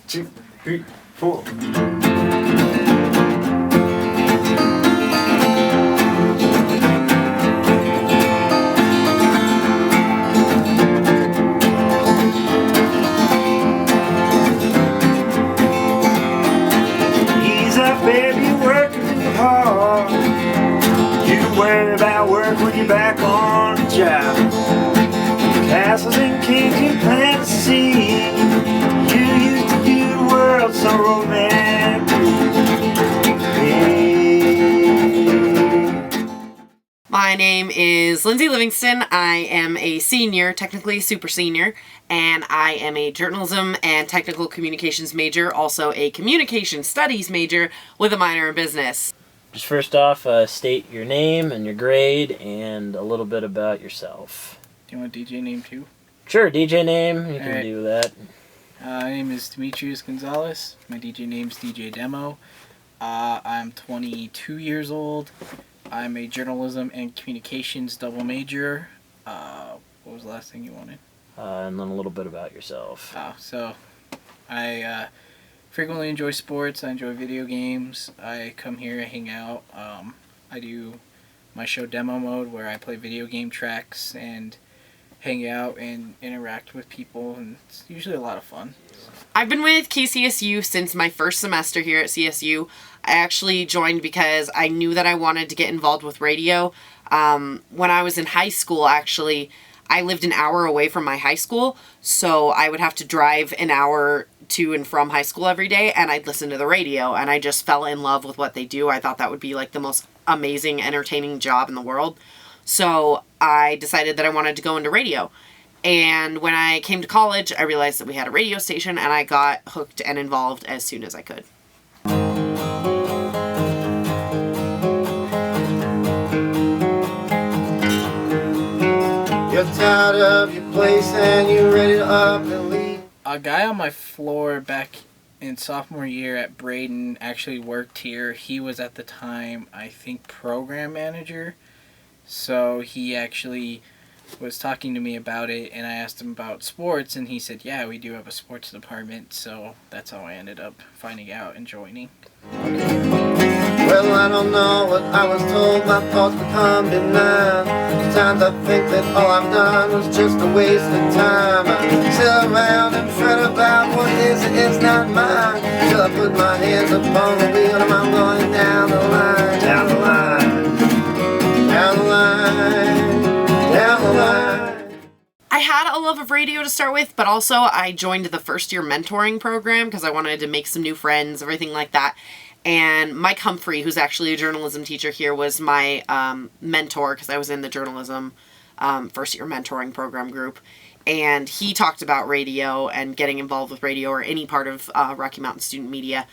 2, 3, 4. He's up every working too hard. You worry about work when you're back on the job. Castles and kings and fantasy. You used to do the world so romantic. My name is Lindsay Livingston. I am a senior, technically super senior, and I am a journalism and technical communications major, also a communication studies major with a minor in business. Just first off, state your name and your grade and a little bit about yourself. Do you want DJ name too? Sure, DJ name, you can Alright. do that. My name is Demetrius Gonzalez. My DJ name's DJ Demo. I'm 22 years old. I'm a journalism and communications double major. What was the last thing you wanted? And then a little bit about yourself. So I frequently enjoy sports. I enjoy video games. I come here and hang out. I do my show Demo Mode where I play video game tracks and hang out and interact with people, and it's usually a lot of fun. I've been with KCSU since my first semester here at CSU. I actually joined because I knew that I wanted to get involved with radio. When I was in high school, actually, I lived an hour away from my high school, so I would have to drive an hour to and from high school every day, and I'd listen to the radio, and I just fell in love with what they do. I thought that would be like the most amazing, entertaining job in the world. So I decided that I wanted to go into radio. And when I came to college, I realized that we had a radio station, and I got hooked and involved as soon as I could. You're tired of your place and you're ready to up and leave. A guy on my floor back in sophomore year at Braden actually worked here. He was at the time, I think, program manager. So he actually was talking to me about it, and I asked him about sports, and he said, yeah, we do have a sports department. So that's how I ended up finding out and joining. Well, I don't know what I was told, my thoughts become benign. Sometimes I think that all I've done was just a waste of time. I sit around and fret about what is and is not mine, till I put my hands upon the wheel and I'm going down the line, down the line, down the line, down the line. I had a love of radio to start with, but also I joined the first year mentoring program because I wanted to make some new friends, everything like that. And Mike Humphrey, who's actually a journalism teacher here, was my mentor because I was in the journalism first year mentoring program group. And he talked about radio and getting involved with radio or any part of Rocky Mountain Student Media.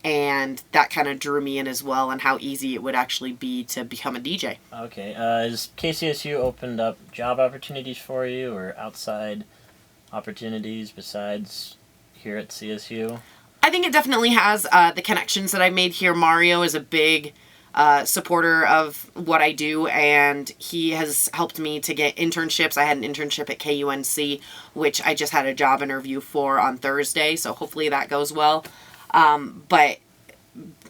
And that kind of drew me in as well, and how easy it would actually be to become a DJ. Okay, has KCSU opened up job opportunities for you or outside opportunities besides here at CSU? I think it definitely has. The connections that I made here. Mario is a big supporter of what I do, and he has helped me to get internships. I had an internship at KUNC, which I just had a job interview for on Thursday, so hopefully that goes well. But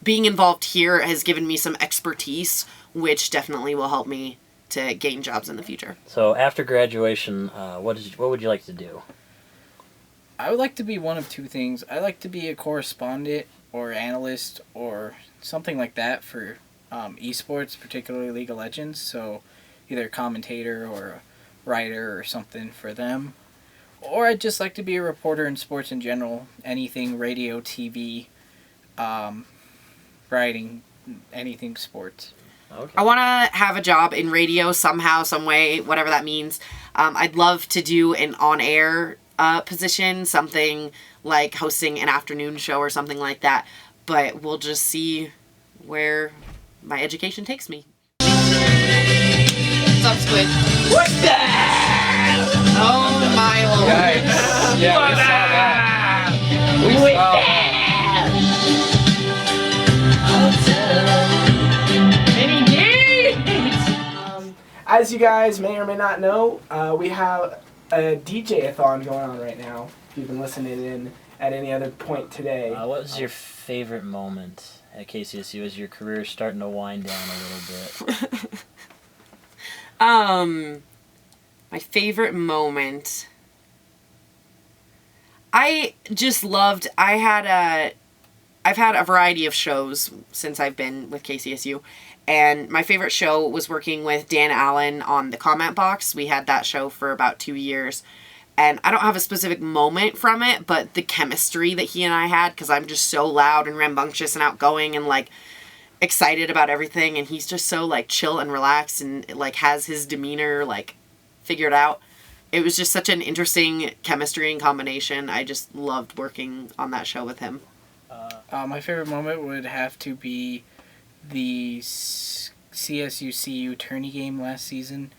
being involved here has given me some expertise, which definitely will help me to gain jobs in the future. So after graduation, what would you like to do? I would like to be one of two things. I'd like to be a correspondent or analyst or something like that for esports, particularly League of Legends. So either a commentator or a writer or something for them. Or I'd just like to be a reporter in sports in general. Anything radio, TV, writing, anything sports. Okay. I want to have a job in radio somehow, some way, whatever that means. I'd love to do an on-air position, something like hosting an afternoon show or something like that. But we'll just see where my education takes me. What's up, Squid? What's that? Oh my lord. Guys, yeah, we saw that. We saw that. As you guys may or may not know, we have a DJ-A-Thon going on right now, if you've been listening in. at any other point today. What was your favorite moment at KCSU as your career is starting to wind down a little bit? My favorite moment. I just loved. I've had a variety of shows since I've been with KCSU, and my favorite show was working with Dan Allen on the comment box. We had that show for about 2 years, and I don't have a specific moment from it, but the chemistry that he and I had, because I'm just so loud and rambunctious and outgoing and like excited about everything, and he's just so like chill and relaxed and like has his demeanor like figured out. It was just such an interesting chemistry and combination. I just loved working on that show with him. My favorite moment would have to be the CSU-CU tourney game last season.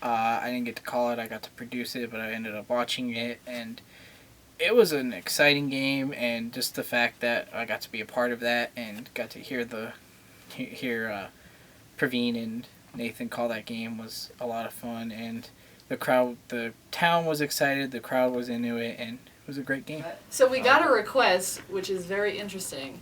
I didn't get to call it, I got to produce it, but I ended up watching it, and it was an exciting game, and just the fact that I got to be a part of that and got to hear Praveen and Nathan call that game was a lot of fun, and the town was excited, the crowd was into it, and it was a great game. So we got a request, which is very interesting.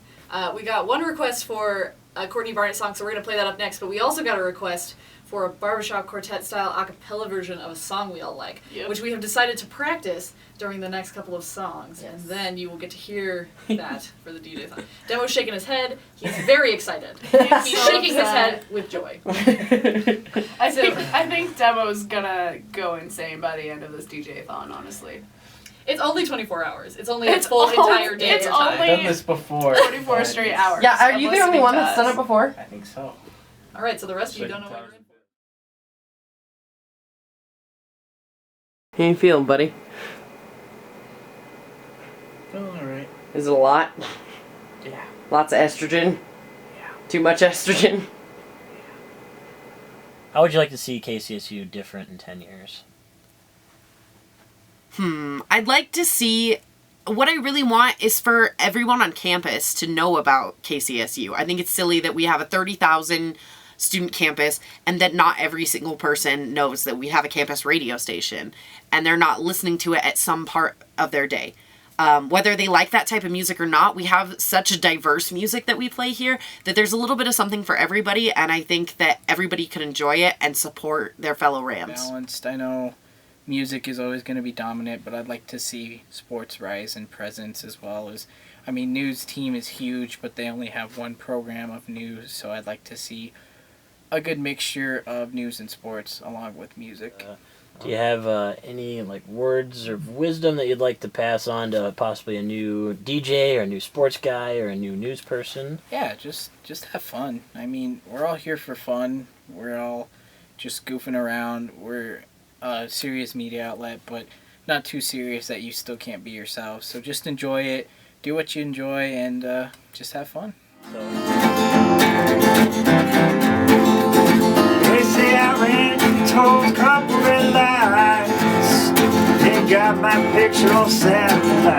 We got one request for a Courtney Barnett song, so we're going to play that up next, but we also got a request for a barbershop quartet-style a cappella version of a song we all like, which we have decided to practice during the next couple of songs, and then you will get to hear that for the DJ-A-Thon. Demo's shaking his head. He's very excited. He's shaking his head with joy. I think Demo's gonna go insane by the end of this DJ-A-Thon, honestly. It's only 24 hours. It's only a full entire day. It's I've done this before. 24 straight hours. Yeah, are you the only one that's done it before? I think so. All right, so the rest of you don't know what you're in for. How you feeling, buddy? Feeling alright. Is it a lot? Yeah. Lots of estrogen? Yeah. Too much estrogen? How would you like to see KCSU different in 10 years? I'd like to see... What I really want is for everyone on campus to know about KCSU. I think it's silly that we have a 30,000 student campus and that not every single person knows that we have a campus radio station and they're not listening to it at some part of their day. Whether they like that type of music or not, we have such a diverse music that we play here that there's a little bit of something for everybody, and I think that everybody could enjoy it and support their fellow Rams. Balanced. I know music is always going to be dominant, but I'd like to see sports rise in presence as well as, I mean, news team is huge, but they only have one program of news, so I'd like to see a good mixture of news and sports along with music. Do you have any like words of wisdom that you'd like to pass on to possibly a new DJ or a new sports guy or a new news person? Yeah, just have fun. I mean, we're all here for fun. We're all just goofing around. We're a serious media outlet, but not too serious that you still can't be yourself. So just enjoy it, do what you enjoy, and just have fun. They say I ran and told a couple red lies. They got my picture on satellite.